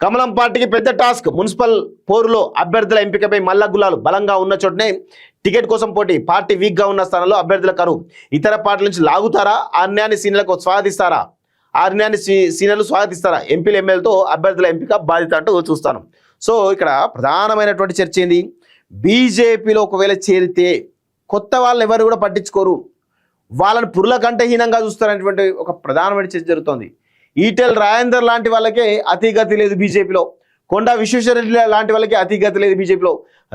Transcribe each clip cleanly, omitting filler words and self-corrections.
కమలం పార్టీకి పెద్ద టాస్క్. మున్సిపల్ పోరులో అభ్యర్థుల ఎంపికపై మల్లగుల్లాలు. బలంగా ఉన్న చోటనే టికెట్ కోసం పోటీ. పార్టీ వీక్ గా ఉన్న స్థానంలో అభ్యర్థుల కరువు. ఇతర పార్టీల నుంచి లాగుతారా? ఆ నిర్ణయాన్ని సీనియర్లకు స్వాగతిస్తారా? సీనియర్లు స్వాగతిస్తారా? ఎంపీలు ఎమ్మెల్యేలతో అభ్యర్థుల ఎంపిక బాధ్యత అంటూ చూస్తాను. సో ఇక్కడ ప్రధానమైనటువంటి చర్చ ఏంది? బీజేపీలో ఒకవేళ చేరితే కొత్త వాళ్ళు ఎవరు కూడా పట్టించుకోరు, వాళ్ళని పురుల కంటహీనంగా చూస్తారనేటువంటి ఒక ప్రధానమైన చర్చ జరుగుతోంది. ఈటెల్ రాజేందర్ లాంటి వాళ్ళకే అతిగతి లేదు బీజేపీలో. కొండా విశ్వేశ్వరరెడ్డి లాంటి వాళ్ళకి అతిగతి లేదు బీజేపీలో.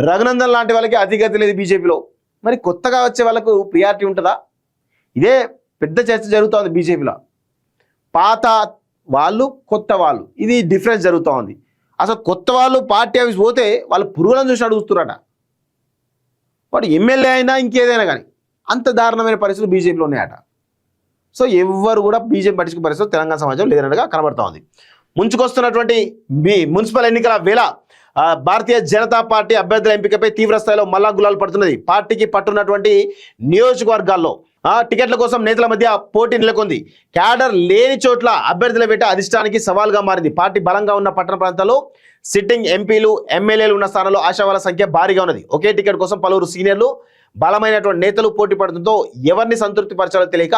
రఘునందన్ లాంటి వాళ్ళకి అతిగతి లేదు బీజేపీలో. మరి కొత్తగా వచ్చే వాళ్ళకు ప్రియారిటీ ఉంటుందా? ఇదే పెద్ద చర్చ జరుగుతోంది బీజేపీలో. పాత వాళ్ళు, కొత్త వాళ్ళు, ఇది డిఫరెన్స్ జరుగుతూ ఉంది. అసలు కొత్త వాళ్ళు పార్టీ ఆఫీస్ పోతే వాళ్ళు పురుగులను చూసి అడుగుతున్నారట. వాడు ఎమ్మెల్యే అయినా ఇంకేదైనా కానీ అంత దారుణమైన పరిస్థితులు బీజేపీలో ఉన్నాయట. సో ఎవ్వరు కూడా బీజేపీ పట్టించుకునే పరిస్థితులు తెలంగాణ సమాజం లేదన్నట్టుగా కనబడతా ఉంది. ముంచుకొస్తున్నటువంటి మున్సిపల్ ఎన్నికల వేళ భారతీయ జనతా పార్టీ అభ్యర్థుల ఎంపికపై తీవ్ర స్థాయిలో మల్లా గులాలు పడుతున్నది. పార్టీకి పట్టున్నటువంటి నియోజకవర్గాల్లో టికెట్ల కోసం నేతల మధ్య పోటీ నెలకొంది. క్యాడర్ లేని చోట్ల అభ్యర్థుల వేట అధిష్టానికి సవాల్గా మారింది. పార్టీ బలంగా ఉన్న పట్టణ ప్రాంతాల్లో సిట్టింగ్ ఎంపీలు ఎమ్మెల్యేలు ఉన్న స్థానంలో ఆశావాల సంఖ్య భారీగా ఉన్నది. ఒకే టికెట్ కోసం పలువురు సీనియర్లు బలమైనటువంటి నేతలు పోటీ పడుతుందో ఎవరిని సంతృప్తి పరచాలో తెలియక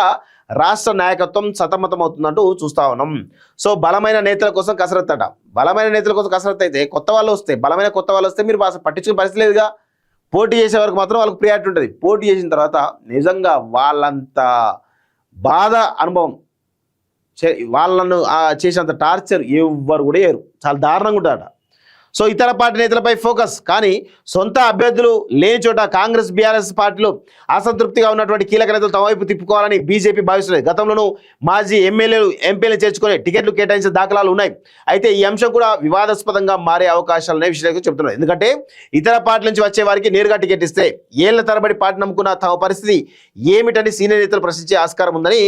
రాష్ట్ర నాయకత్వం సతమతం అవుతుందంటూ చూస్తా ఉన్నాం. సో బలమైన నేతల కోసం కసరత్తు అట. బలమైన నేతల కోసం కసరత్తు అయితే కొత్త వాళ్ళు వస్తే, బలమైన కొత్త వాళ్ళు వస్తే మీరు పట్టించుకునే పరిస్థితి లేదుగా. పోటీ చేసే వరకు మాత్రం వాళ్ళకి ప్రియారిటీ ఉంటుంది. పోటీ చేసిన తర్వాత నిజంగా వాళ్ళంత బాధ అనుభవం, వాళ్ళను చేసేంత టార్చర్ ఎవ్వరు కూడా వేయరు. చాలా దారుణంగా ఉంటారట. సో ఇతర పార్టీ నేతలపై ఫోకస్. కానీ సొంత అభ్యర్థులు లేని చోట కాంగ్రెస్ బీఆర్ఎస్ పార్టీలు అసంతృప్తిగా ఉన్నటువంటి కీలక నేతలు తమ వైపు తిప్పుకోవాలని బీజేపీ భావిస్తున్నది. గతంలోనూ మాజీ ఎమ్మెల్యేలు ఎంపీలు చేర్చుకుని టికెట్లు కేటాయించిన దాఖలాలు ఉన్నాయి. అయితే ఈ అంశం కూడా వివాదాస్పదంగా మారే అవకాశాలనే విశ్లేషకులు చెబుతున్నారు. ఎందుకంటే ఇతర పార్టీల నుంచి వచ్చే వారికి నేరుగా టికెట్ ఇస్తే ఏళ్ల తరబడి పార్టీ నమ్ముకున్న తమ పరిస్థితి ఏమిటని సీనియర్ నేతలు ప్రశ్నించే ఆస్కారం ఉందని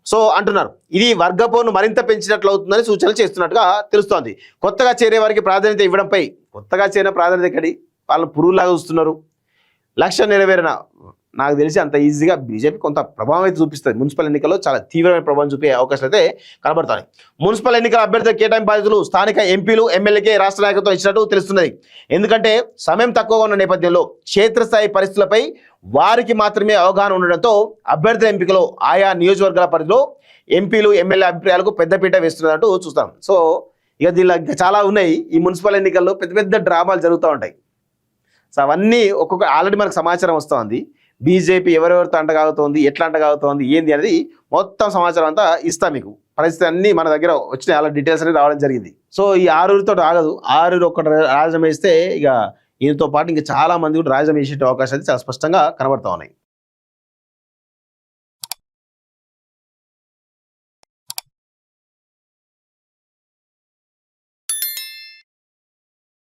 సో అంటున్నారు. ఇది వర్గపోరును మరింత పెంచినట్లు అవుతుందని సూచనలు చేస్తున్నట్టుగా తెలుస్తోంది. కొత్తగా చేరే వారికి ప్రాధాన్యత ఇవ్వడంపై, కొత్తగా చేరిన ప్రాధాన్యత ఎక్కడి, వాళ్ళని పురుగులాగా చూస్తున్నారు. లక్ష్యం నెరవేరిన నాకు తెలిసి అంత ఈజీగా బీజేపీ కొంత ప్రభావం అయితే చూపిస్తుంది. మున్సిపల్ ఎన్నికల్లో చాలా తీవ్రమైన ప్రభావం చూపే అవకాశాలు అయితే కనబడతాయి. మున్సిపల్ ఎన్నికల అభ్యర్థుల కేటాయింపు బాధ్యతలు స్థానిక ఎంపీలు ఎమ్మెల్యేకే రాష్ట్ర నాయకత్వం ఇచ్చినట్టు తెలుస్తున్నది. ఎందుకంటే సమయం తక్కువగా ఉన్న నేపథ్యంలో క్షేత్రస్థాయి పరిస్థితులపై వారికి మాత్రమే అవగాహన ఉండడంతో అభ్యర్థుల ఎంపికలో ఆయా నియోజకవర్గాల పరిధిలో ఎంపీలు ఎమ్మెల్యే అభిప్రాయాలకు పెద్దపీట వేస్తున్నట్టు చూస్తాం. సో ఇక దీనిలో ఇంకా చాలా ఉన్నాయి. ఈ మున్సిపల్ ఎన్నికల్లో పెద్ద పెద్ద డ్రామాలు జరుగుతూ ఉంటాయి. సో అవన్నీ ఒక్కొక్క ఆల్రెడీ మనకు సమాచారం వస్తుంది. బీజేపీ ఎవరెవరితో అంటగాగుతోంది, ఎట్లా అంటగాగుతోంది, ఏంది అనేది మొత్తం సమాచారం అంతా ఇస్తా మీకు. పరిస్థితి అన్నీ మన దగ్గర వచ్చిన అలా డీటెయిల్స్ అనేది రావడం జరిగింది. సో ఈ 6 ఆగదు. 6 ఒక్కటి రాజం వేస్తే ఇక ఈయనతో పాటు ఇంకా చాలా మంది కూడా రాజం వేసే అవకాశాలు చాలా స్పష్టంగా కనబడతా ఉన్నాయి.